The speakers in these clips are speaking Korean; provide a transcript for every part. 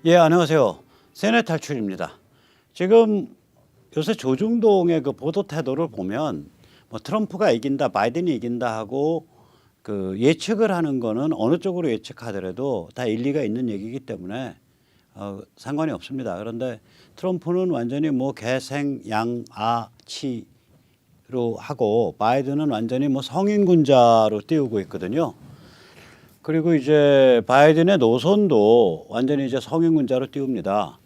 예, 안녕하세요. 세뇌 탈출입니다. 지금 요새 조중동의 그 보도 태도를 보면 뭐 트럼프가 이긴다, 바이든이 이긴다 하고 그 예측을 하는 거는 어느 쪽으로 예측하더라도 다 일리가 있는 얘기이기 때문에 상관이 없습니다. 그런데 트럼프는 완전히 뭐 개생양아치로 하고 바이든은 완전히 뭐 성인군자로 띄우고 있거든요. 그리고 이제 바이든의 노선도 완전히 이제 성인군자로 띄웁니다.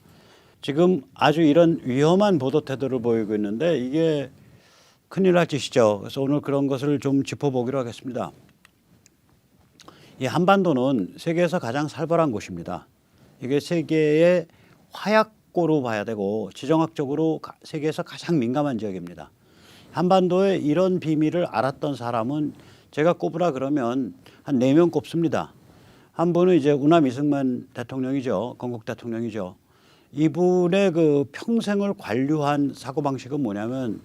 지금 아주 이런 위험한 보도 태도를 보이고 있는데 이게 큰일 날 짓이죠. 그래서 오늘 그런 것을 좀 짚어보기로 하겠습니다. 이 한반도는 세계에서 가장 살벌한 곳입니다. 이게 세계의 화약고로 봐야 되고 지정학적으로 세계에서 가장 민감한 지역입니다. 한반도에 이런 비밀을 알았던 사람은 제가 꼽으라 그러면 한 4명 꼽습니다. 한 분은 이제 우남 이승만 대통령이죠. 건국 대통령이죠. 이분의 그 평생을 관료한 사고방식은 뭐냐면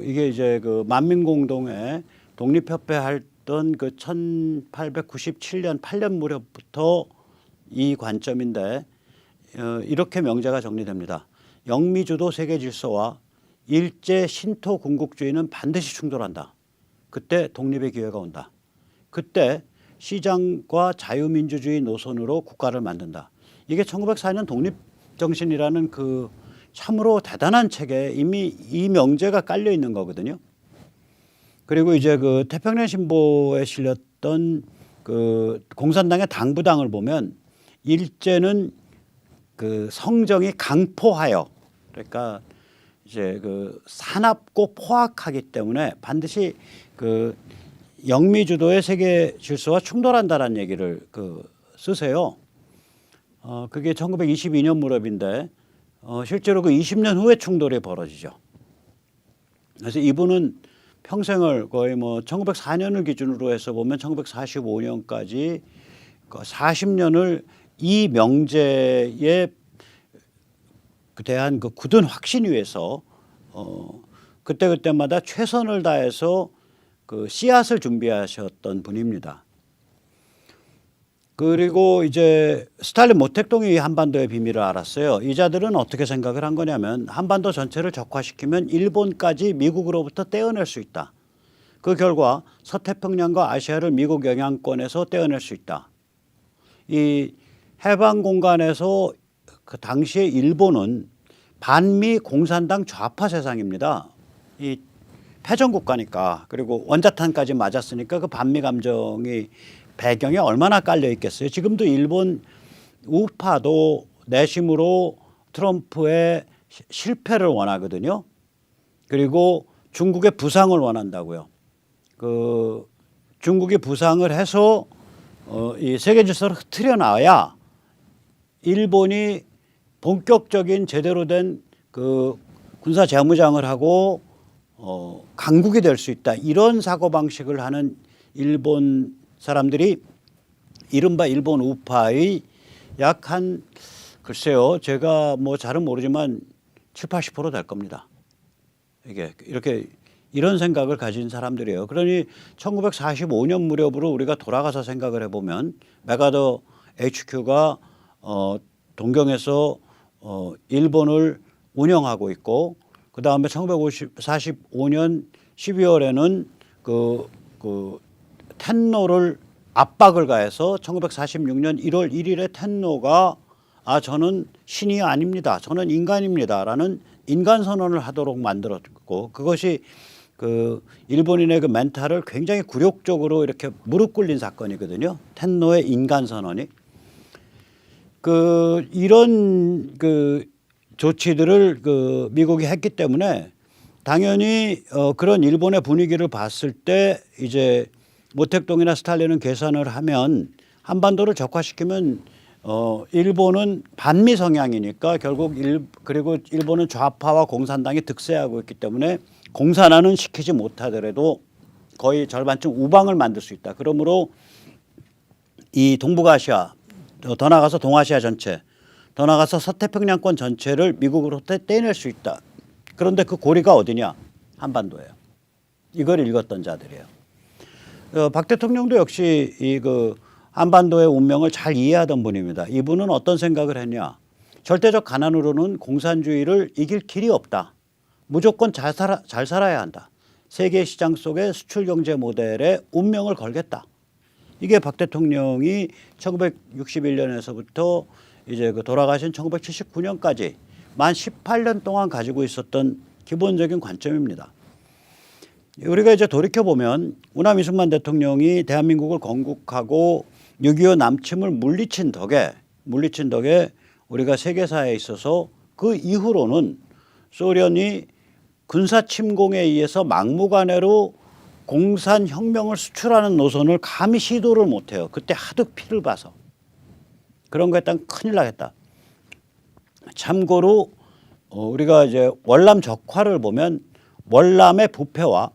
이게 이제 그 만민공동회 독립협회 했던 그 1897년 8년 무렵부터 이 관점인데 이렇게 명제가 정리됩니다. 영미주도 세계 질서와 일제 신토 군국주의는 반드시 충돌한다. 그때 독립의 기회가 온다. 그때 시장과 자유민주주의 노선으로 국가를 만든다. 이게 1904년 독립정신이라는 그 참으로 대단한 책에 이미 이 명제가 깔려 있는 거거든요. 그리고 이제 그 태평양 신보에 실렸던 그 공산당의 당부당을 보면 일제는 그 성정이 강포하여 그러니까 이제 그 사납고 포악하기 때문에 반드시 그 영미주도의 세계 질서와 충돌한다라는 얘기를 그 쓰세요. 그게 1922년 무렵인데 실제로 그 20년 후에 충돌이 벌어지죠. 그래서 이분은 평생을 거의 뭐 1904년을 기준으로 해서 보면 1945년까지 40년을 이 명제에 대한 그 굳은 확신 위에서 그때마다 최선을 다해서 그 씨앗을 준비하셨던 분입니다. 그리고 이제 스탈린 모택동이 한반도의 비밀을 알았어요. 이 자들은 어떻게 생각을 한 거냐면 한반도 전체를 적화시키면 일본까지 미국으로부터 떼어낼 수 있다. 그 결과 서태평양과 아시아를 미국 영향권에서 떼어낼 수 있다. 이 해방 공간에서 그 당시에 일본은 반미 공산당 좌파 세상입니다. 이 패전 국가니까 그리고 원자탄까지 맞았으니까 그 반미 감정이 배경에 얼마나 깔려 있겠어요. 지금도 일본 우파도 내심으로 트럼프의 실패를 원하거든요. 그리고 중국의 부상을 원한다고요. 그 중국이 부상을 해서 이 세계 질서를 흐트려 나와야 일본이 본격적인 제대로 된 그 군사 재무장을 하고 강국이 될 수 있다. 이런 사고방식을 하는 일본 사람들이 이른바 일본 우파의 약 한 글쎄요. 제가 뭐 잘은 모르지만 7, 80%될 겁니다. 이게 이렇게 이런 생각을 가진 사람들이에요. 그러니 1945년 무렵으로 우리가 돌아가서 생각을 해보면 메가더 HQ가 동경에서 일본을 운영하고 있고 그 다음에 1945년 12월에는 그 텐노를 압박을 가해서 1946년 1월 1일에 텐노가 저는 신이 아닙니다. 저는 인간입니다라는 인간 선언을 하도록 만들었고 그것이 그 일본인의 그 멘탈을 굉장히 굴욕적으로 이렇게 무릎 꿇린 사건이거든요. 텐노의 인간 선언이 그 이런 그 조치들을 그 미국이 했기 때문에 당연히 그런 일본의 분위기를 봤을 때 이제 모택동이나 스탈린은 계산을 하면 한반도를 적화시키면 일본은 반미 성향이니까 결국 그리고 일본은 좌파와 공산당이 득세하고 있기 때문에 공산화는 시키지 못하더라도 거의 절반쯤 우방을 만들 수 있다. 그러므로 이 동북아시아 더 나가서 동아시아 전체 더 나가서 서태평양권 전체를 미국으로부터 떼낼 수 있다. 그런데 그 고리가 어디냐? 한반도예요. 이걸 읽었던 자들이에요. 박 대통령도 역시 한반도의 운명을 잘 이해하던 분입니다. 이분은 어떤 생각을 했냐. 절대적 가난으로는 공산주의를 이길 길이 없다. 무조건 잘 살아야 한다. 세계 시장 속의 수출 경제 모델에 운명을 걸겠다. 이게 박 대통령이 1961년에서부터 이제 그 돌아가신 1979년까지 만 18년 동안 가지고 있었던 기본적인 관점입니다. 우리가 이제 돌이켜 보면 우남 이승만 대통령이 대한민국을 건국하고 6.25 남침을 물리친 덕에 우리가 세계사에 있어서 그 이후로는 소련이 군사 침공에 의해서 막무가내로 공산혁명을 수출하는 노선을 감히 시도를 못해요. 그때 하도 피를 봐서. 그런 거 했다면 큰일 나겠다. 참고로 우리가 이제 월남 적화를 보면 월남의 부패와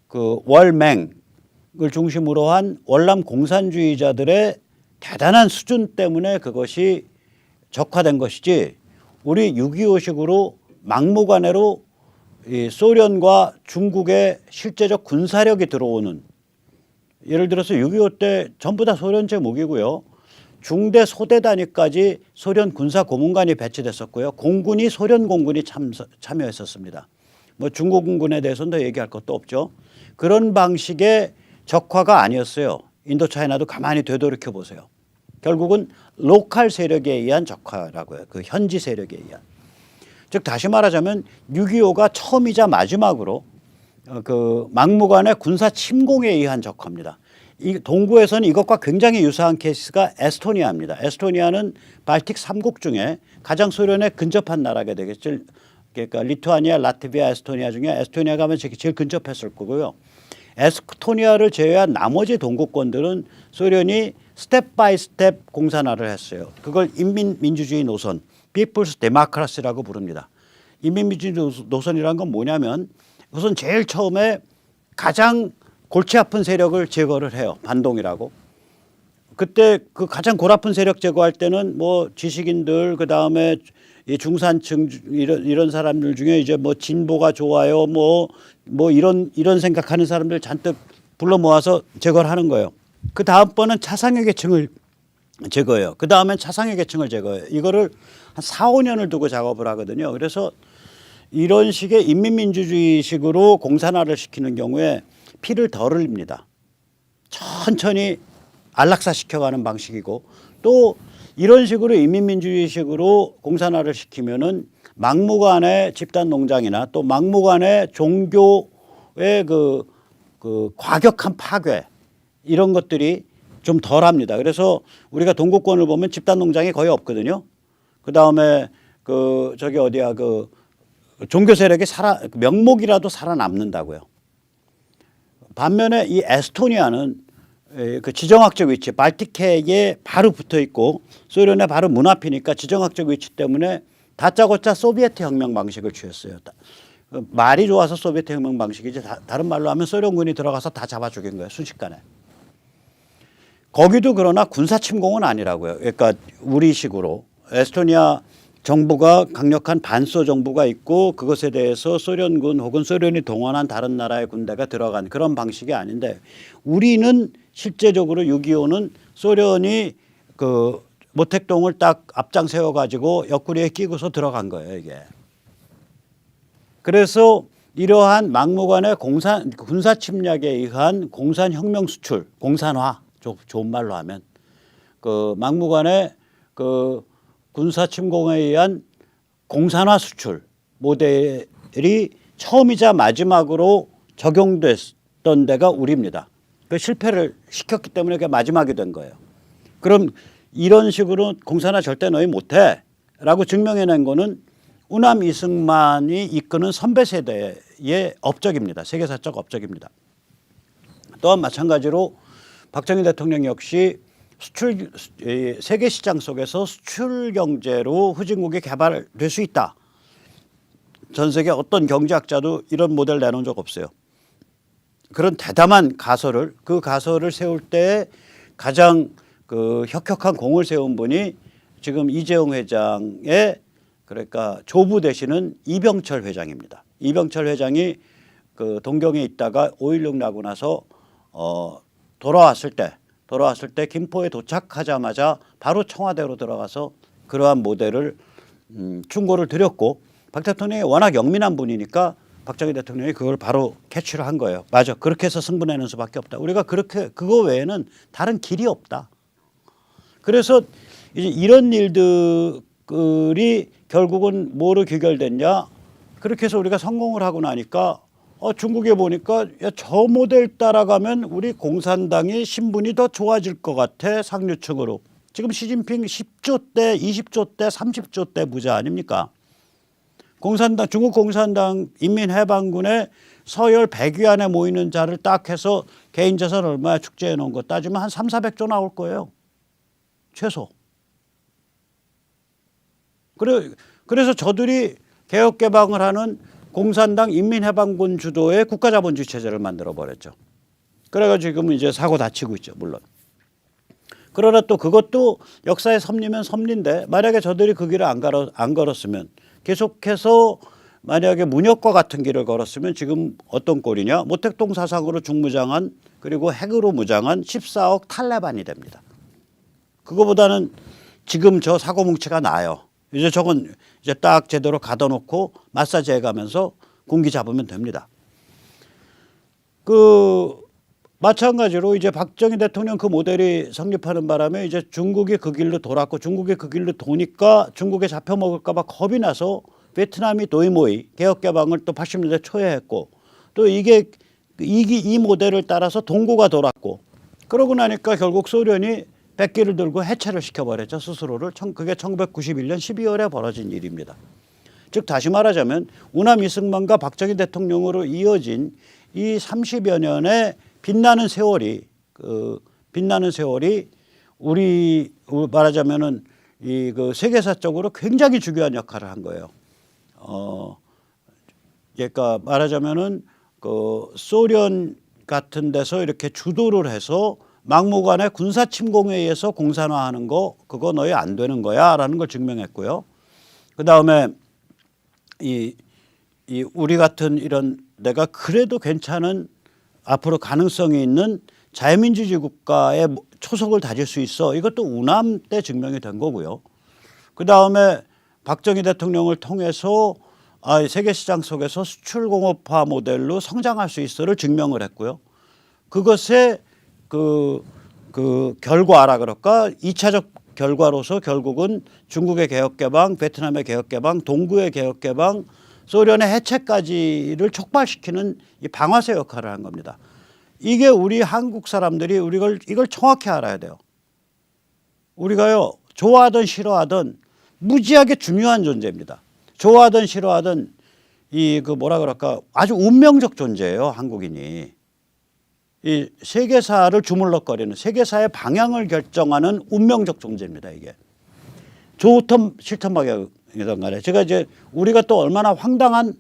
그 월맹을 중심으로 한 월남 공산주의자들의 대단한 수준 때문에 그것이 적화된 것이지 우리 6.25식으로 막무가내로 이 소련과 중국의 실제적 군사력이 들어오는 예를 들어서 6.25 때 전부 다 소련제 무기고요. 중대 소대 단위까지 소련 군사 고문관이 배치됐었고요. 공군이 소련 공군이 참여했었습니다. 뭐 중국 군군에 대해서는 더 얘기할 것도 없죠. 그런 방식의 적화가 아니었어요. 인도차이나도 가만히 되돌이켜 보세요. 결국은 로컬 세력에 의한 적화라고요. 그 현지 세력에 의한. 즉 다시 말하자면 6.25가 처음이자 마지막으로 그 막무가내 군사 침공에 의한 적화입니다. 이 동구에서는 이것과 굉장히 유사한 케이스가 에스토니아입니다. 에스토니아는 발틱 3국 중에 가장 소련에 근접한 나라가 되겠죠. 그러니까 리투아니아, 라트비아, 에스토니아 중에 에스토니아가 아마 제일 근접했을 거고요. 에스토니아를 제외한 나머지 동구권들은 소련이 스텝 바이 스텝 공산화를 했어요. 그걸 인민민주주의 노선, 피플스 데모크라시라고 부릅니다. 인민민주주의 노선이란 건 뭐냐면 우선 제일 처음에 가장 골치 아픈 세력을 제거를 해요. 반동이라고. 그때 그 가장 골 아픈 세력 제거할 때는 뭐 지식인들 그다음에 이 중산층 이런 사람들 중에 이제 뭐 진보가 좋아요. 뭐 이런 생각하는 사람들 잔뜩 불러 모아서 제거를 하는 거예요. 그 다음번은 차상위 계층을 제거해요. 그 다음엔 차상위 계층을 제거해요. 이거를 한 4, 5년을 두고 작업을 하거든요. 그래서 이런 식의 인민민주주의식으로 공산화를 시키는 경우에 피를 덜 흘립니다. 천천히 안락사시켜가는 방식이고 또 이런 식으로 인민민주주의식으로 공산화를 시키면은 막무가내 집단농장이나 또 막무가내 종교의 그 과격한 파괴 이런 것들이 좀 덜합니다. 그래서 우리가 동구권을 보면 집단농장이 거의 없거든요. 그 다음에 그 저기 어디야 그 종교 세력이 명목이라도 살아남는다고요. 반면에 이 에스토니아는 그 지정학적 위치, 발틱해에 바로 붙어 있고 소련의 바로 문 앞이니까 지정학적 위치 때문에 다짜고짜 소비에트 혁명 방식을 취했어요. 말이 좋아서 소비에트 혁명 방식이지 다른 말로 하면 소련군이 들어가서 다 잡아 죽인 거예요. 순식간에. 거기도 그러나 군사 침공은 아니라고요. 그러니까 우리식으로 에스토니아 정부가 강력한 반소 정부가 있고 그것에 대해서 소련군 혹은 소련이 동원한 다른 나라의 군대가 들어간 그런 방식이 아닌데 우리는 실제적으로 6.25는 소련이 그 모택동을 딱 앞장 세워가지고 옆구리에 끼고서 들어간 거예요, 이게. 그래서 이러한 막무가내 군사 침략에 의한 공산혁명 수출, 공산화, 좋은 말로 하면 그 막무가내 그 군사 침공에 의한 공산화 수출 모델이 처음이자 마지막으로 적용됐던 데가 우리입니다. 그 실패를 시켰기 때문에 그게 마지막이 된 거예요. 그럼 이런 식으로 공산화 절대 너희 못해 라고 증명해낸 거는 우남 이승만이 이끄는 선배 세대의 업적입니다. 세계사적 업적입니다. 또한 마찬가지로 박정희 대통령 역시 세계 시장 속에서 수출 경제로 후진국이 개발될 수 있다. 전 세계 어떤 경제학자도 이런 모델 내놓은 적 없어요. 그런 대담한 그 가설을 세울 때 가장 그 혁혁한 공을 세운 분이 지금 이재용 회장의 그러니까 조부 되시는 이병철 회장입니다. 이병철 회장이 그 동경에 있다가 5.16 나고 나서 돌아왔을 때 돌아왔을 때 김포에 도착하자마자 바로 청와대로 들어가서 그러한 모델을 충고를 드렸고 박 대통령이 워낙 영민한 분이니까 박정희 대통령이 그걸 바로 캐치를 한 거예요. 맞아. 그렇게 해서 승부내는 수밖에 없다. 우리가 그렇게 그거 외에는 다른 길이 없다. 그래서 이제 이런 일들이 결국은 뭐로 귀결됐냐? 그렇게 해서 우리가 성공을 하고 나니까 중국에 보니까 야, 저 모델 따라가면 우리 공산당의 신분이 더 좋아질 것 같아 상류층으로. 지금 시진핑 10조 대, 20조 대, 30조 대 부자 아닙니까? 공산당 중국 공산당 인민해방군의 서열 100위 안에 모이는 자를 딱 해서 개인 재산 얼마야 축제해 놓은 거 따지면 한 3,400조 나올 거예요. 최소. 그래서 저들이 개혁 개방을 하는 공산당 인민해방군 주도의 국가자본주의 체제를 만들어 버렸죠. 그래가지고 지금 이제 사고 다치고 있죠, 물론. 그러나 또 그것도 역사의 섭리면 섭리인데 만약에 저들이 그 길을 안 걸었으면 계속해서 만약에 문혁과 같은 길을 걸었으면 지금 어떤 꼴이냐? 모택동 사상으로 중무장한 그리고 핵으로 무장한 14억 탈레반이 됩니다. 그거보다는 지금 저 사고 뭉치가 나아요. 이제 저건 이제 딱 제대로 가둬놓고 마사지 해가면서 군기 잡으면 됩니다. 마찬가지로 이제 박정희 대통령 그 모델이 성립하는 바람에 이제 중국이 그 길로 돌았고 중국이 그 길로 도니까 중국에 잡혀 먹을까 봐 겁이 나서 베트남이 도이모이 개혁 개방을 또 80년대 초에 했고 또 이 모델을 따라서 동구가 돌았고 그러고 나니까 결국 소련이 백기를 들고 해체를 시켜버렸죠. 스스로를. 그게 1991년 12월에 벌어진 일입니다. 즉 다시 말하자면 우남 이승만과 박정희 대통령으로 이어진 이 30여 년의 빛나는 세월이 우리 말하자면은 그 세계사적으로 굉장히 중요한 역할을 한 거예요. 그러니까 말하자면은 그 소련 같은 데서 이렇게 주도를 해서 막무가내 군사 침공에 의해서 공산화하는 거 그거 너희 안 되는 거야라는 걸 증명했고요. 그 다음에 이 우리 같은 이런 내가 그래도 괜찮은 앞으로 가능성이 있는 자유민주주의 국가의 초석을 다질 수 있어. 이것도 우남 때 증명이 된 거고요. 그 다음에 박정희 대통령을 통해서 세계시장 속에서 수출공업화 모델로 성장할 수 있어를 증명을 했고요. 그것의 그 결과라 그럴까 2차적 결과로서 결국은 중국의 개혁개방, 베트남의 개혁개방, 동구의 개혁개방, 소련의 해체까지를 촉발시키는 이 방아쇠 역할을 한 겁니다. 이게 우리 한국 사람들이 이걸 정확히 알아야 돼요. 우리가요 좋아하든 싫어하든 무지하게 중요한 존재입니다. 좋아하든 싫어하든 뭐라 그럴까 아주 운명적 존재예요. 한국인이. 이 세계사를 주물럭거리는 세계사의 방향을 결정하는 운명적 존재입니다. 이게 좋든 싫든 방향이든 간에 제가 이제 우리가 또 얼마나 황당한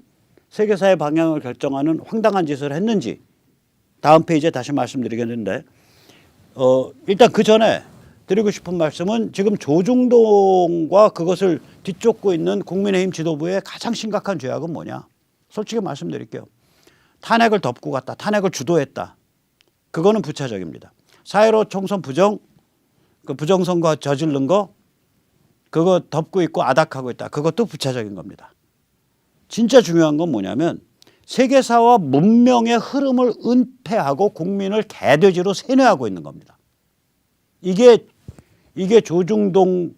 세계사의 방향을 결정하는 황당한 짓을 했는지 다음 페이지에 다시 말씀드리겠는데 일단 그 전에 드리고 싶은 말씀은 지금 조중동과 그것을 뒤쫓고 있는 국민의힘 지도부의 가장 심각한 죄악은 뭐냐? 솔직히 말씀드릴게요. 탄핵을 덮고 갔다. 탄핵을 주도했다. 그거는 부차적입니다. 4.15 총선 부정선거 저지른 거 그거 덮고 있고 아닥하고 있다. 그것도 부차적인 겁니다. 진짜 중요한 건 뭐냐면 세계사와 문명의 흐름을 은폐하고 국민을 개돼지로 세뇌하고 있는 겁니다. 이게 조중동이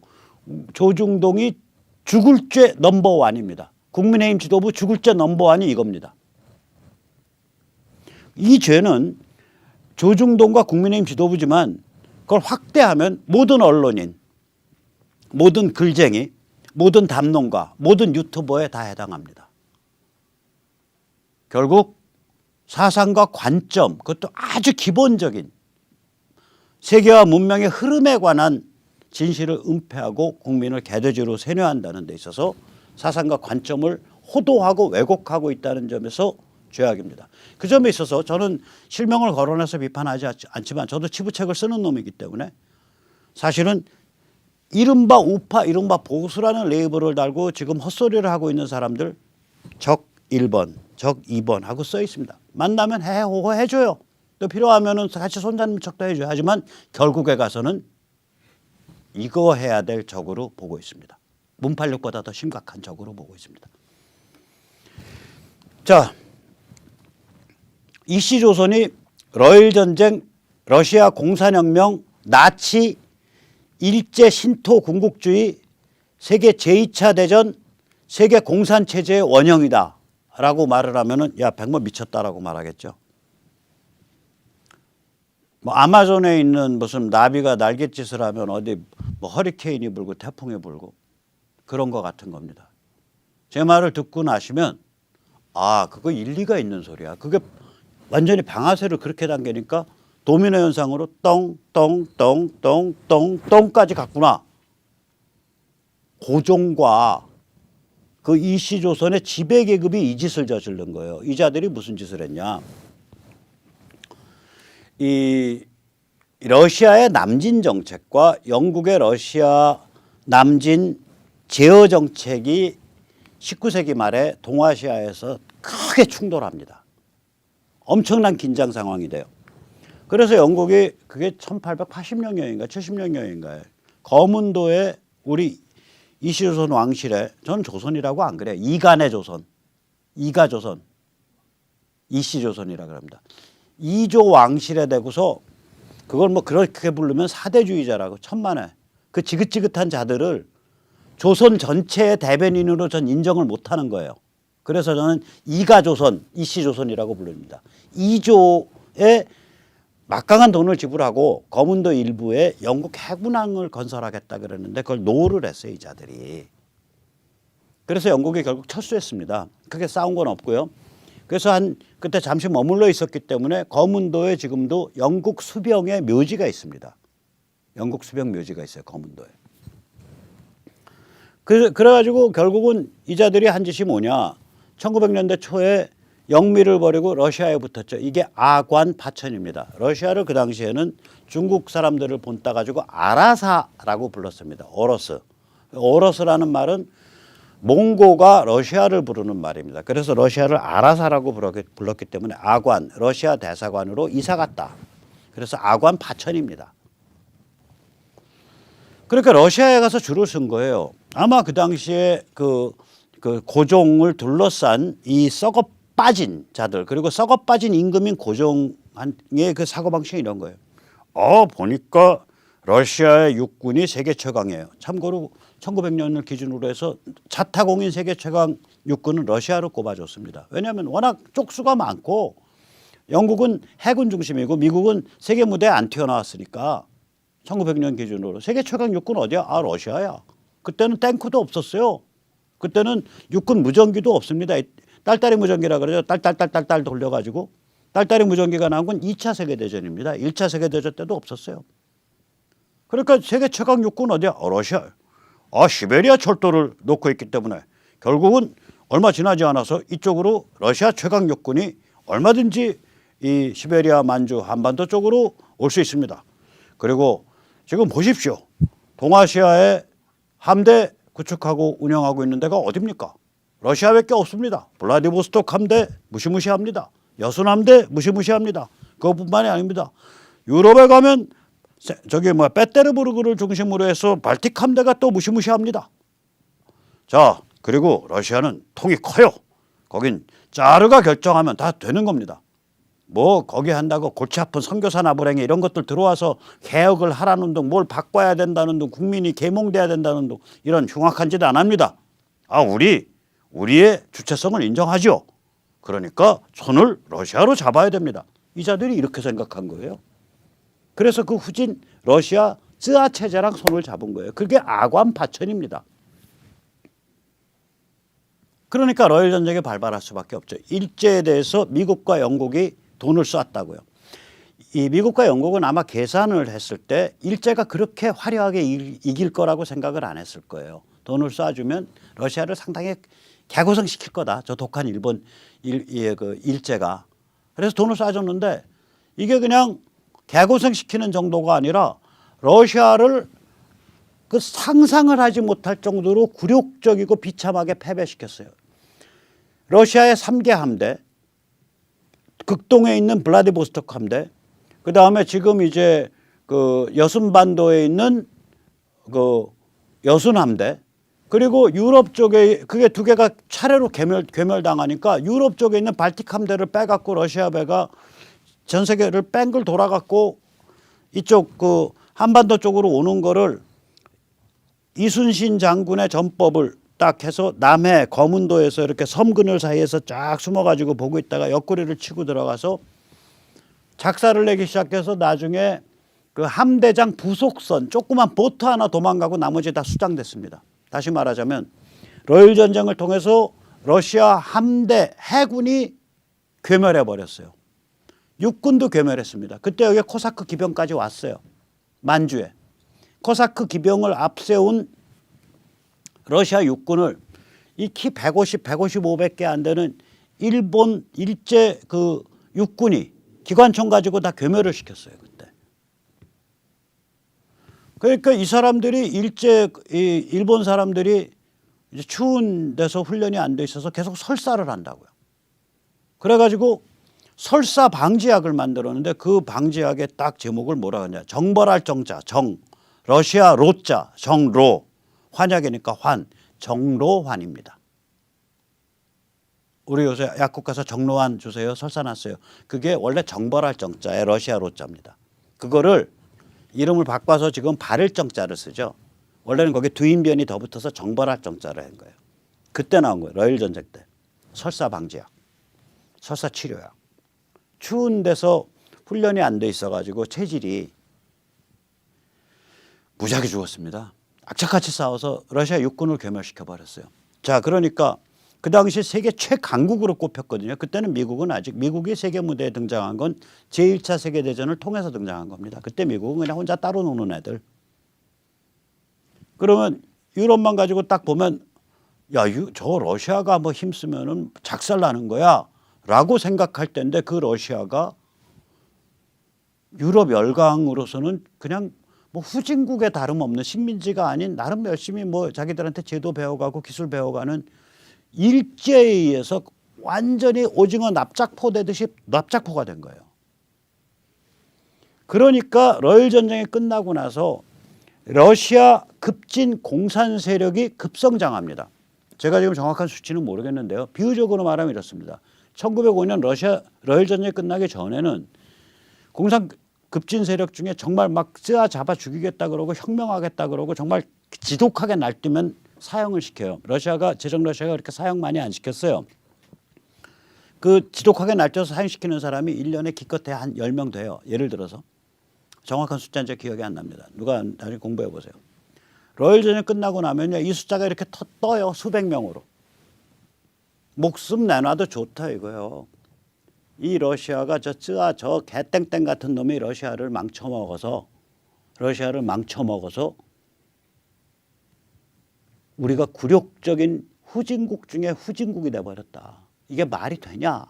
죽을 죄 넘버원입니다. 국민의힘 지도부 죽을 죄 넘버원이 이겁니다. 이 죄는 조중동과 국민의힘 지도부지만 그걸 확대하면 모든 언론인, 모든 글쟁이, 모든 담론가, 모든 유튜버에 다 해당합니다. 결국 사상과 관점, 그것도 아주 기본적인 세계와 문명의 흐름에 관한 진실을 은폐하고 국민을 개돼지로 세뇌한다는 데 있어서 사상과 관점을 호도하고 왜곡하고 있다는 점에서 죄악입니다. 그 점에 있어서 저는 실명을 거론해서 비판하지 않지만 저도 치부책을 쓰는 놈이기 때문에 사실은 이른바 우파, 이른바 보수라는 레이블을 달고 지금 헛소리를 하고 있는 사람들 적 1번, 적 2번 하고 써 있습니다. 만나면 해호호 해줘요. 또 필요하면은 같이 손잡는 척도 해줘요. 하지만 결국에 가서는 이거 해야 될 적으로 보고 있습니다. 문팔력보다 더 심각한 적으로 보고 있습니다. 자, 이씨조선이 러일전쟁, 러시아 공산혁명, 나치, 일제 신토 군국주의, 세계 제2차 대전, 세계 공산체제의 원형이다 라고 말을 하면은 야, 백모 미쳤다라고 말하겠죠. 뭐 아마존에 있는 무슨 나비가 날갯짓을 하면 어디 뭐 허리케인이 불고 태풍이 불고 그런 거 같은 겁니다. 제 말을 듣고 나시면 아, 그거 일리가 있는 소리야. 그게 완전히 방아쇠를 그렇게 당기니까 도미노 현상으로 똥똥똥똥똥똥까지 갔구나. 고종과 그 이씨조선의 지배계급이 이 짓을 저지른 거예요. 이자들이 무슨 짓을 했냐. 이 러시아의 남진 정책과 영국의 러시아 남진 제어 정책이 19세기 말에 동아시아에서 크게 충돌합니다. 엄청난 긴장 상황이 돼요. 그래서 영국이 그게 1880년경인가 70년경인가에 거문도에 우리 이씨조선 왕실에, 전 조선이라고 안 그래요. 이간의 조선, 이가조선, 이씨조선이라 그럽니다. 이조 왕실에 대고서 그걸 뭐 그렇게 부르면 사대주의자라고 천만에 그 지긋지긋한 자들을 조선 전체의 대변인으로 전 인정을 못하는 거예요. 그래서 저는 이가조선, 이씨조선이라고 부릅니다. 이조에 막강한 돈을 지불하고 거문도 일부에 영국 해군항을 건설하겠다 그랬는데 그걸 노를 했어요, 이 자들이. 그래서 영국이 결국 철수했습니다. 크게 싸운 건 없고요. 그래서 그때 잠시 머물러 있었기 때문에 거문도에 지금도 영국 수병의 묘지가 있습니다. 영국 수병 묘지가 있어요, 거문도에. 그래가지고 결국은 이 자들이 한 짓이 뭐냐. 1900년대 초에 영미를 버리고 러시아에 붙었죠. 이게 아관 파천입니다. 러시아를 그 당시에는 중국 사람들을 본따 가지고 아라사라고 불렀습니다. 오로스. 오로스라는 말은 몽고가 러시아를 부르는 말입니다. 그래서 러시아를 아라사라고 불렀기 때문에 아관, 러시아 대사관으로 이사 갔다. 그래서 아관 파천입니다. 그러니까 러시아에 가서 줄을 쓴 거예요. 아마 그 당시에 그 고종을 둘러싼 이 썩어 빠진 자들, 그리고 썩어 빠진 임금인 고종의 그 사고방식이 이런 거예요. 보니까 러시아의 육군이 세계 최강이에요. 참고로 1900년을 기준으로 해서 자타공인 세계 최강 육군은 러시아로 꼽아줬습니다. 왜냐하면 워낙 쪽수가 많고 영국은 해군 중심이고 미국은 세계 무대에 안 튀어나왔으니까 1900년 기준으로 세계 최강 육군 어디야? 러시아야. 그때는 탱크도 없었어요. 그때는 육군 무전기도 없습니다. 딸딸이 무전기라 그러죠. 딸딸딸딸딸 돌려가지고 딸딸이 무전기가 나온 건 2차 세계대전입니다. 1차 세계대전 때도 없었어요. 그러니까 세계 최강 육군 어디야? 러시아. 시베리아 철도를 놓고 있기 때문에 결국은 얼마 지나지 않아서 이쪽으로 러시아 최강 육군이 얼마든지 이 시베리아 만주 한반도 쪽으로 올 수 있습니다. 그리고 지금 보십시오. 동아시아에 함대 구축하고 운영하고 있는 데가 어딥니까? 러시아밖에 없습니다. 블라디보스토크 함대 무시무시합니다. 여순 함대 무시무시합니다. 그것뿐만이 아닙니다. 유럽에 가면 페테르부르크를 중심으로 해서 발틱 함대가 또 무시무시합니다. 자, 그리고 러시아는 통이 커요. 거긴 짜르가 결정하면 다 되는 겁니다. 뭐 거기 한다고 골치 아픈 선교사 나부랭이 이런 것들 들어와서 개혁을 하라는 둥, 뭘 바꿔야 된다는 둥, 국민이 계몽돼야 된다는 둥, 이런 흉악한 짓 안 합니다. 우리의 주체성을 인정하죠. 그러니까 손을 러시아로 잡아야 됩니다. 이 자들이 이렇게 생각한 거예요. 그래서 그 후진 러시아 쯔아 체제랑 손을 잡은 거예요. 그게 아관 파천입니다. 그러니까 러일 전쟁에 발발할 수밖에 없죠. 일제에 대해서 미국과 영국이 돈을 쐈다고요. 이 미국과 영국은 아마 계산을 했을 때 일제가 그렇게 화려하게 이길 거라고 생각을 안 했을 거예요. 돈을 쏴주면 러시아를 상당히 개고생시킬 거다. 저 독한 일제가. 그래서 돈을 쏴줬는데 이게 그냥 개고생시키는 정도가 아니라 러시아를 그 상상을 하지 못할 정도로 굴욕적이고 비참하게 패배시켰어요. 러시아의 3개 함대, 극동에 있는 블라디보스토크 함대, 그 다음에 지금 이제 그 여순반도에 있는 그 여순 함대, 그리고 유럽 쪽에 그게 두 개가 차례로 괴멸당하니까 유럽 쪽에 있는 발틱 함대를 빼갖고 러시아 배가 전 세계를 뺑글 돌아갖고 이쪽 그 한반도 쪽으로 오는 거를 이순신 장군의 전법을 딱 해서 남해 거문도에서 이렇게 섬 그늘 사이에서 쫙 숨어가지고 보고 있다가 옆구리를 치고 들어가서 작사를 내기 시작해서 나중에 그 함대장 부속선 조그만 보트 하나 도망가고 나머지 다 수장됐습니다. 다시 말하자면 러일 전쟁을 통해서 러시아 함대 해군이 괴멸해 버렸어요. 육군도 괴멸했습니다. 그때 여기 코사크 기병까지 왔어요. 만주에. 코사크 기병을 앞세운 러시아 육군을 이 키 150, 500개 안 되는 일본 일제 그 육군이 기관총 가지고 다 괴멸을 시켰어요. 그때. 그러니까 이 사람들이 일본 사람들이 이제 추운 데서 훈련이 안 돼 있어서 계속 설사를 한다고요. 그래가지고 설사 방지약을 만들었는데 그 방지약의 딱 제목을 뭐라 하냐. 정벌할 정자, 정, 러시아 로자, 정로, 환약이니까 환, 정로환입니다. 우리 요새 약국 가서 정로환 주세요. 설사 났어요. 그게 원래 정벌할 정자의 러시아 로자입니다. 그거를 이름을 바꿔서 지금 바를 정자를 쓰죠. 원래는 거기에 두인변이 더 붙어서 정벌할 정자를 한 거예요. 그때 나온 거예요. 러일 전쟁 때. 설사 방지약, 설사 치료약. 추운 데서 훈련이 안 돼 있어가지고 체질이 무지하게 죽었습니다. 악착같이 싸워서 러시아 육군을 괴멸시켜 버렸어요. 자, 그러니까 그 당시 세계 최강국으로 꼽혔거든요. 그때는 미국이 세계 무대에 등장한 건 제1차 세계대전을 통해서 등장한 겁니다. 그때 미국은 그냥 혼자 따로 노는 애들. 그러면 유럽만 가지고 딱 보면 야, 저 러시아가 뭐 힘쓰면은 작살나는 거야 라고 생각할 때인데 그 러시아가 유럽 열강으로서는 그냥 뭐 후진국에 다름없는 식민지가 아닌 나름 열심히 뭐 자기들한테 제도 배워가고 기술 배워가는 일제에 의해서 완전히 오징어 납작포 되듯이 납작포가 된 거예요. 그러니까 러일 전쟁이 끝나고 나서 러시아 급진 공산 세력이 급성장합니다. 제가 지금 정확한 수치는 모르겠는데요. 비유적으로 말하면 이렇습니다. 1905년 러일 전쟁이 끝나기 전에는 공산 급진 세력 중에 정말 막 쓰아 잡아 죽이겠다 그러고 혁명하겠다 그러고 정말 지독하게 날뛰면 사형을 시켜요. 제정 러시아가 그렇게 사형 많이 안 시켰어요. 그 지독하게 날뛰어서 사형시키는 사람이 1년에 기껏해 한 10명 돼요. 예를 들어서. 정확한 숫자는 제 기억이 안 납니다. 누가 나중에 공부해 보세요. 러일 전쟁 끝나고 나면요. 이 숫자가 이렇게 떠요. 수백 명으로. 목숨 내놔도 좋다 이거요. 이 러시아가 저 개땡땡 같은 놈이 러시아를 망쳐먹어서 우리가 굴욕적인 후진국 중에 후진국이 돼버렸다. 이게 말이 되냐?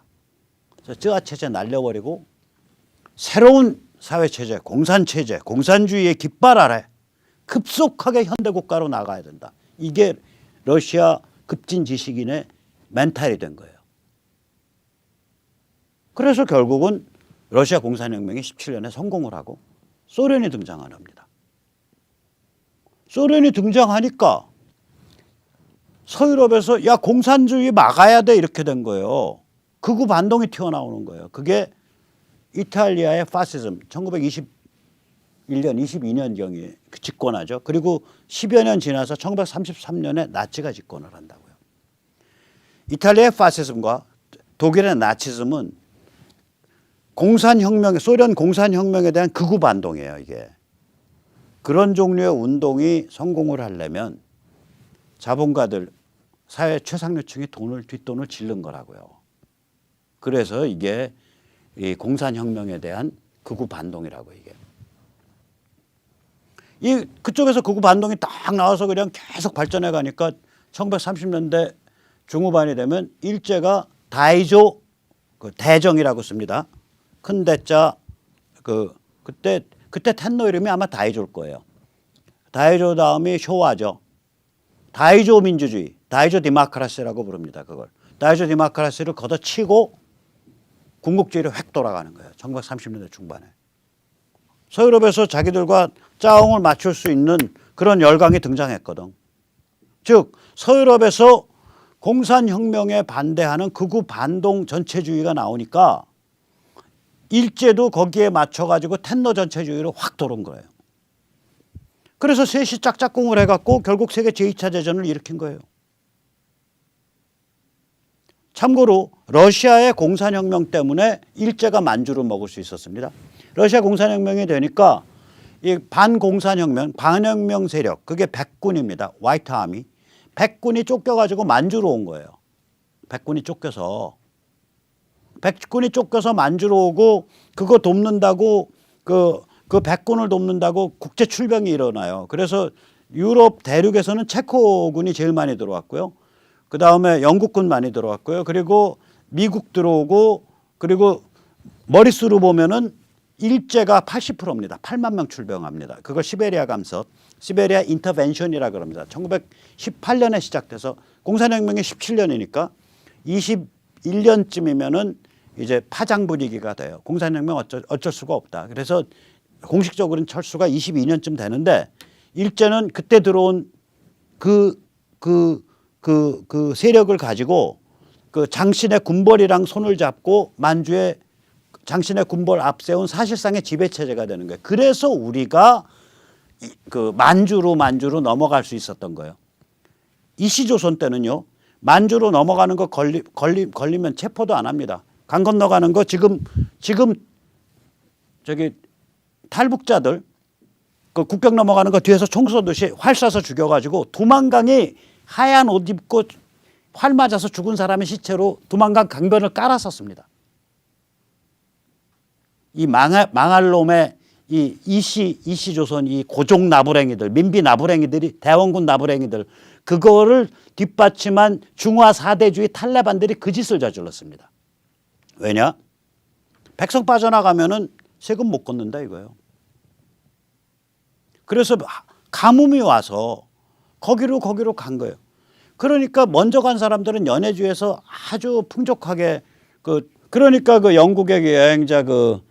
쯔아체제 날려버리고 새로운 사회체제, 공산체제, 공산주의의 깃발 아래 급속하게 현대국가로 나가야 된다. 이게 러시아 급진 지식인의 멘탈이 된 거예요. 그래서 결국은 러시아 공산혁명이 17년에 성공을 하고 소련이 등장을 합니다. 소련이 등장하니까 서유럽에서 야 공산주의 막아야 돼 이렇게 된 거예요. 극우 반동이 튀어나오는 거예요. 그게 이탈리아의 파시즘 1921년 22년경에 집권하죠. 그리고 10여 년 지나서 1933년에 나치가 집권을 한다고요. 이탈리아의 파시즘과 독일의 나치즘은 소련 공산혁명에 대한 극우 반동이에요. 이게. 그런 종류의 운동이 성공을 하려면 자본가들, 사회 최상류층이 뒷돈을 지른 거라고요. 그래서 이게 이 공산혁명에 대한 극우 반동이라고 이게. 그쪽에서 극우 반동이 딱 나와서 그냥 계속 발전해 가니까 1930년대 중후반이 되면 일제가 다이조 대정이라고 씁니다. 큰 대자 그때 텐노 이름이 아마 다이조일 거예요. 다이조 다음이 쇼와죠. 다이조 민주주의, 다이조 디마크라시라고 부릅니다. 그걸 다이조 디마크라시를 걷어치고 군국주의로 획 돌아가는 거예요. 1930년대 중반에. 서유럽에서 자기들과 짜옹을 맞출 수 있는 그런 열강이 등장했거든. 즉 서유럽에서 공산혁명에 반대하는 극우 반동 전체주의가 나오니까 일제도 거기에 맞춰가지고 텐너 전체주의로 확 돌은 거예요. 그래서 셋이 짝짝꿍을 해갖고 결국 세계 제2차 대전을 일으킨 거예요. 참고로 러시아의 공산혁명 때문에 일제가 만주를 먹을 수 있었습니다. 러시아 공산혁명이 되니까 이 반공산혁명, 반혁명 세력, 그게 백군입니다. 화이트 아미. 백군이 쫓겨가지고 만주로 온 거예요. 백군이 쫓겨서 만주로 오고 그거 돕는다고 그 백군을 돕는다고 국제 출병이 일어나요. 그래서 유럽 대륙에서는 체코군이 제일 많이 들어왔고요. 그 다음에 영국군 많이 들어왔고요. 그리고 미국 들어오고, 그리고 머릿수로 보면은 일제가 80%입니다. 8만 명 출병합니다. 그걸 시베리아 감서, 시베리아 인터벤션이라 그럽니다. 1918년에 시작돼서 공산혁명이 17년이니까 21년쯤이면은 이제 파장 분위기가 돼요. 공산혁명 어쩔 수가 없다. 그래서 공식적으로는 철수가 22년쯤 되는데 일제는 그때 들어온 그 세력을 가지고 그 장신의 군벌이랑 손을 잡고 만주에 장신의 군벌 앞세운 사실상의 지배체제가 되는 거예요. 그래서 우리가 그 만주로 넘어갈 수 있었던 거예요. 이시조선 때는요. 만주로 넘어가는 거 걸리면 체포도 안 합니다. 강 건너가는 거 지금 저기 탈북자들 그 국경 넘어가는 거 뒤에서 총 쏘듯이 활 쏴서 죽여가지고 두만강이 하얀 옷 입고 활 맞아서 죽은 사람의 시체로 두만강 강변을 깔았었습니다. 이 망할 놈의 이 이시조선 이 고종 나부랭이들, 민비 나부랭이들이, 대원군 나부랭이들, 그거를 뒷받침한 중화 사대주의 탈레반들이 그 짓을 저질렀습니다. 왜냐? 백성 빠져나가면은 세금 못 걷는다 이거예요. 그래서 가뭄이 와서 거기로 간 거예요. 그러니까 먼저 간 사람들은 연해주에서 아주 풍족하게 그러니까 그 영국의 여행자 그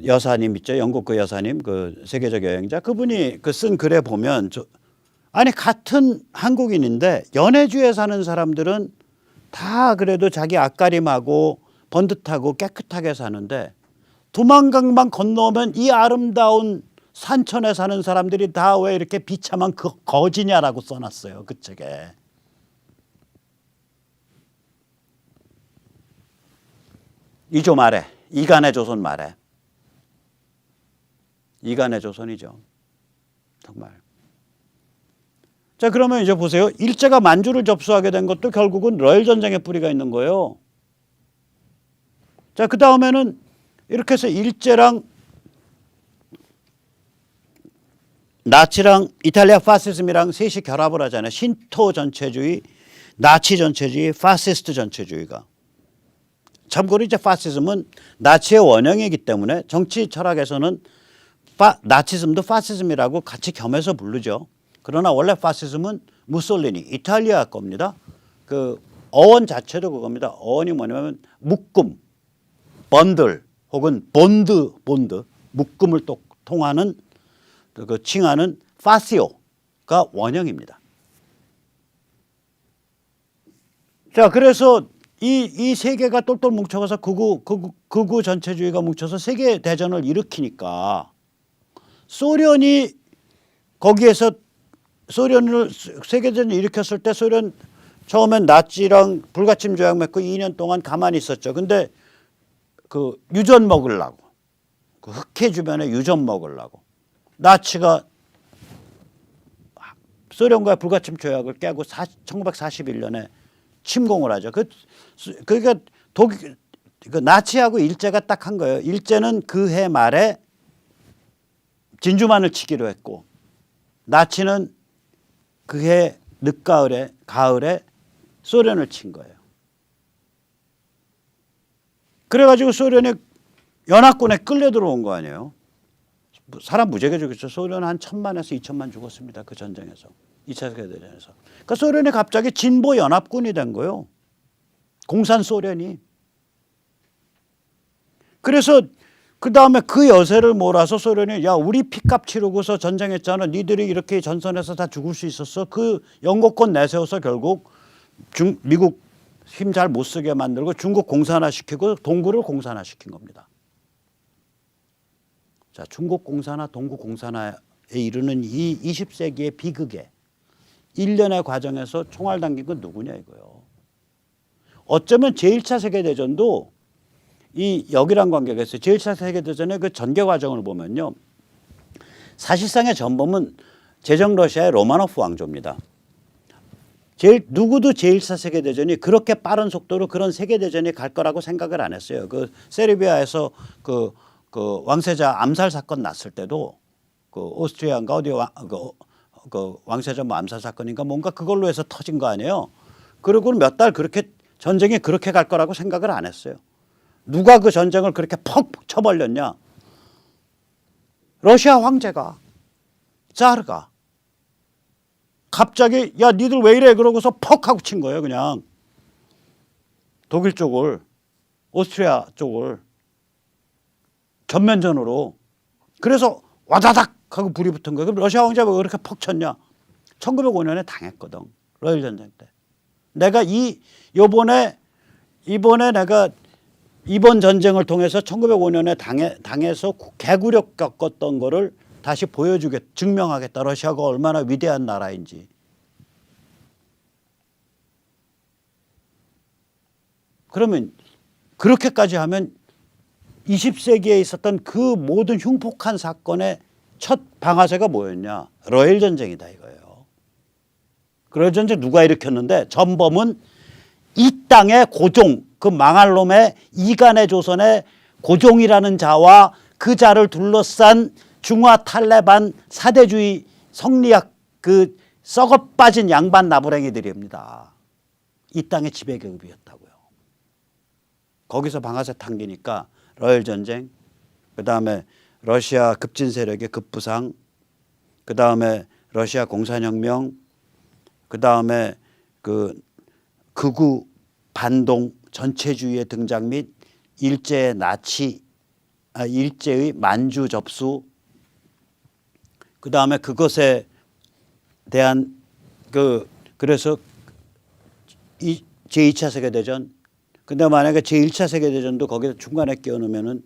여사님 있죠. 영국 그 여사님 그 세계적 여행자 그분이 그 쓴 글에 보면 아니 같은 한국인인데 연해주에 사는 사람들은 다 그래도 자기 앞가림하고 번듯하고 깨끗하게 사는데 두만강만 건너면 이 아름다운 산천에 사는 사람들이 다 왜 이렇게 비참한 거지냐라고 써놨어요. 그 책에. 이조 말에 이간의 조선 말에 이간의 조선이죠. 정말. 자 그러면 이제 보세요. 일제가 만주를 접수하게 된 것도 결국은 러일 전쟁의 뿌리가 있는 거예요. 자 그다음에는 이렇게 해서 일제랑 나치랑 이탈리아 파시즘이랑 셋이 결합을 하잖아요. 신토 전체주의, 나치 전체주의, 파시스트 전체주의가. 참고로 이제 파시즘은 나치의 원형이기 때문에 정치 철학에서는 나치즘도 파시즘이라고 같이 겸해서 부르죠. 그러나 원래 파시즘은 무솔리니 이탈리아 겁니다. 그 어원 자체도 그겁니다. 어원이 뭐냐면 묶음, 번들 혹은 본드 묶음을 또 통하는 그 칭하는 파시오가 원형입니다. 자 그래서 이 세 개가 똘똘 뭉쳐서 극우 전체주의가 뭉쳐서 세계 대전을 일으키니까 소련이 거기에서 소련을 세계대전을 일으켰을 때 소련 처음엔 나치랑 불가침 조약 맺고 2년 동안 가만히 있었죠. 근데 그 유전 먹으려고 그 흑해 주변에 유전 먹으려고 나치가 소련과의 불가침 조약을 깨고 1941년에 침공을 하죠. 그러니까 나치하고 일제가 딱 한 거예요. 일제는 그 해 말에 진주만을 치기로 했고 나치는 그 해 가을에 소련을 친 거예요. 그래가지고 소련이 연합군에 끌려 들어온 거 아니에요. 사람 무지하게 죽였죠. 소련은 한 1,000만에서 2,000만 죽었습니다. 그 전쟁에서. 2차 세계대전에서. 그러니까 소련이 갑자기 진보 연합군이 된 거예요. 공산 소련이. 그래서 그 다음에 그 여세를 몰아서 소련이 야 우리 피값 치르고서 전쟁했잖아. 니들이 이렇게 전선에서 다 죽을 수 있었어. 그 영고권 내세워서 결국 미국 힘 잘 못 쓰게 만들고 중국 공산화시키고 동구를 공산화시킨 겁니다. 자, 중국 공산화, 동구 공산화에 이르는 이 20세기의 비극에 일련의 과정에서 총알 당긴 건 누구냐 이거요. 어쩌면 제1차 세계대전도 이 역이란 관계가 있어요. 제1차 세계대전의 그 전개 과정을 보면요. 사실상의 전범은 제정 러시아의 로마노프 왕조입니다. 누구도 제1차 세계대전이 그렇게 빠른 속도로 그런 세계대전이 갈 거라고 생각을 안 했어요. 그 세르비아에서 그 왕세자 암살 사건 났을 때도 그 오스트리아인가 어디 그 왕세자 뭐 암살 사건인가 뭔가 그걸로 해서 터진 거 아니에요. 그리고 몇 달 그렇게 전쟁이 그렇게 갈 거라고 생각을 안 했어요. 누가 그 전쟁을 그렇게 퍽 쳐벌렸냐? 러시아 황제가, 짜르가 갑자기 야 니들 왜 이래 그러고서 퍽 하고 친 거예요. 그냥 독일 쪽을, 오스트리아 쪽을 전면전으로. 그래서 와다닥 하고 불이 붙은 거예요. 그럼 러시아 황제가 왜 그렇게 퍽 쳤냐? 1905년에 당했거든. 러일 전쟁 때. 내가 이번에 내가 이번 전쟁을 통해서 1905년에 당해서 개구력 겪었던 거를 다시 증명하겠다. 러시아가 얼마나 위대한 나라인지. 그러면 그렇게까지 하면 20세기에 있었던 그 모든 흉폭한 사건의 첫 방아쇠가 뭐였냐? 러일 전쟁이다 이거예요. 러일 전쟁 누가 일으켰는데 전범은 이 땅의 고종, 그 망할 놈의 이간의 조선의 고종이라는 자와 그 자를 둘러싼 중화 탈레반 사대주의 성리학 그 썩어 빠진 양반 나부랭이들입니다. 이 땅의 지배계급이었다고요. 거기서 방아쇠 당기니까 러일 전쟁, 그 다음에 러시아 급진 세력의 급부상, 그 다음에 러시아 공산혁명, 그 다음에 그 극우 반동 전체주의의 등장 및 일제의 일제의 만주 접수, 그 다음에 그것에 대한 그래서 이 제2차 세계대전. 근데 만약에 제1차 세계대전도 거기서 중간에 끼워넣으면은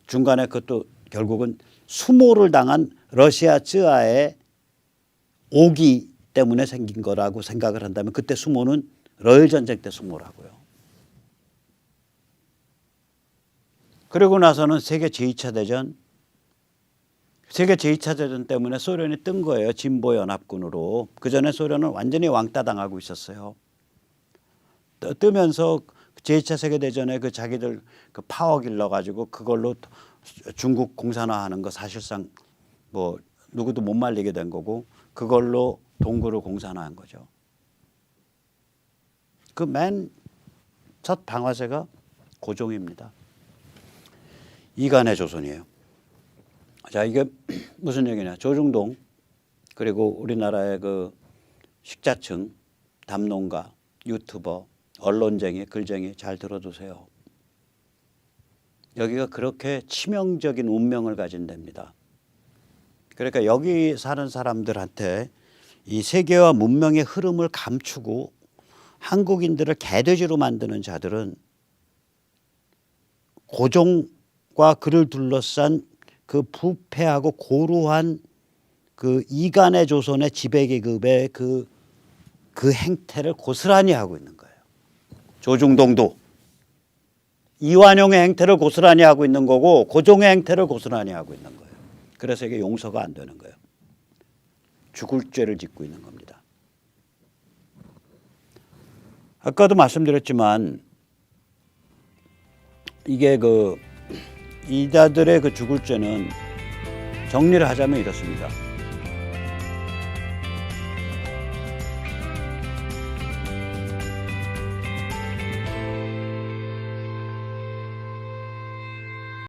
중간에 그것도 결국은 수모를 당한 러시아 쯔아의 오기 때문에 생긴 거라고 생각을 한다면 그때 수모는 러일 전쟁 때 수모라고요. 그리고 나서는 세계 제2차 대전. 세계 제2차 대전 때문에 소련이 뜬 거예요. 진보연합군으로. 그전에 소련은 완전히 왕따 당하고 있었어요. 뜨면서 제2차 세계대전에 그 자기들 그 파워 길러가지고 그걸로 중국 공산화하는 거 사실상 뭐 누구도 못 말리게 된 거고 그걸로 동구를 공산화한 거죠. 그 맨 첫 방아쇠가 고종입니다. 이간의 조선이에요. 자, 이게 무슨 얘기냐? 조중동 그리고 우리나라의 그 식자층, 담론가, 유튜버, 언론쟁이, 글쟁이 잘 들어두세요. 여기가 그렇게 치명적인 운명을 가진 데입니다. 그러니까 여기 사는 사람들한테 이 세계와 문명의 흐름을 감추고 한국인들을 개돼지로 만드는 자들은 고종과 그를 둘러싼 그 부패하고 고루한 그 이간의 조선의 지배계급의 그 행태를 고스란히 하고 있는 거예요. 조중동도 이완용의 행태를 고스란히 하고 있는 거고 고종의 행태를 고스란히 하고 있는 거예요. 그래서 이게 용서가 안 되는 거예요. 죽을 죄를 짓고 있는 겁니다. 아까도 말씀드렸지만 이게 이자들의 그 죽을 죄는 정리를 하자면 이렇습니다.